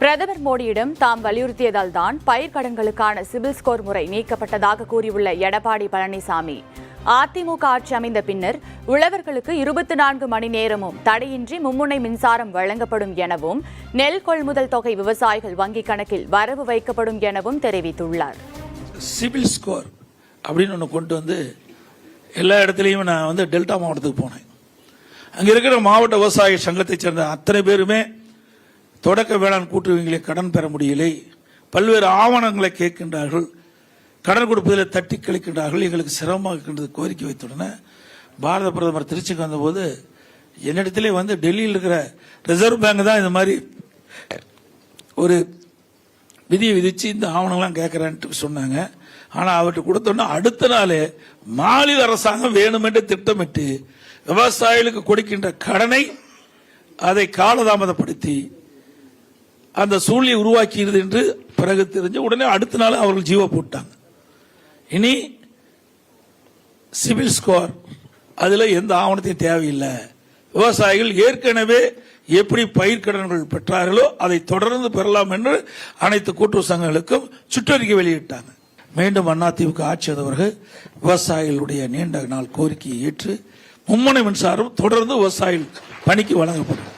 பிரதமர் மோடியிடம் தாம் வலியுறுத்தியதால் தான் பயிர்க்கடன்களுக்கான சிபில் ஸ்கோர் முறை நீக்கப்பட்டதாக கூறியுள்ள எடப்பாடி பழனிசாமி, அதிமுக ஆட்சி அமைந்த பின்னர் உழவர்களுக்கு 24 மணி நேரமும் தடையின்றி மும்முனை மின்சாரம் வழங்கப்படும் எனவும், நெல் கொள்முதல் தொகை விவசாயிகள் வங்கிக் கணக்கில் வரவு வைக்கப்படும் எனவும் தெரிவித்துள்ளார். சிபில் ஸ்கோர் அப்படின்னு ஒன்று கொண்டு வந்து எல்லா இடத்துலையும் நான் டெல்டா மாவட்டத்துக்கு போனேன். அங்கே இருக்கிற மாவட்ட விவசாய சங்கத்தைச் சேர்ந்த அத்தனை பேருமே தொடக்க வேளாண் கூட்டுறவுகளை கடன் பெற முடியலை, பல்வேறு ஆவணங்களை கேட்கின்றார்கள், கடன் கொடுப்பதில் தட்டி கழிக்கின்றார்கள், எங்களுக்கு சிரமமாக இருக்கின்றது கோரிக்கை வைத்துடனே பாரத பிரதமர் திருச்சிக்கு வந்தபோது என்னிடத்திலே டெல்லியில் இருக்கிற ரிசர்வ் பேங்க் தான் இந்த மாதிரி ஒரு விதியை விதிச்சு இந்த ஆவணங்கள்லாம் கேட்கிறேன்ட்டு சொன்னாங்க. ஆனால் அவர்கிட்ட கொடுத்தோன்னா அடுத்த நாளே மாநில அரசாங்கம் வேணுமென்று திட்டமிட்டு விவசாயிகளுக்கு கொடுக்கின்ற கடனை அதை காலதாமதப்படுத்தி அந்த சூழ்நிலை உருவாக்கியது என்று பிறகு தெரிஞ்ச உடனே அடுத்த நாள் அவர்கள் ஜீவோ போட்டாங்க. இனி சிபில் ஸ்கோர் அதுல எந்த ஆவணத்தையும் தேவையில்லை. விவசாயிகள் ஏற்கனவே எப்படி பயிர்க்கடன்கள் பெற்றார்களோ அதை தொடர்ந்து பெறலாம் என்று அனைத்து கூட்டுறவு சங்கங்களுக்கும் சுற்றறிக்கை வெளியிட்டாங்க. மீண்டும் அதிமுக ஆட்சி வந்தவர்கள் விவசாயிகளுடைய நீண்ட நாள் கோரிக்கையை ஏற்று மும்முனை மின்சாரம் தொடர்ந்து விவசாயிகள் பணிக்கு வழங்கப்படும்.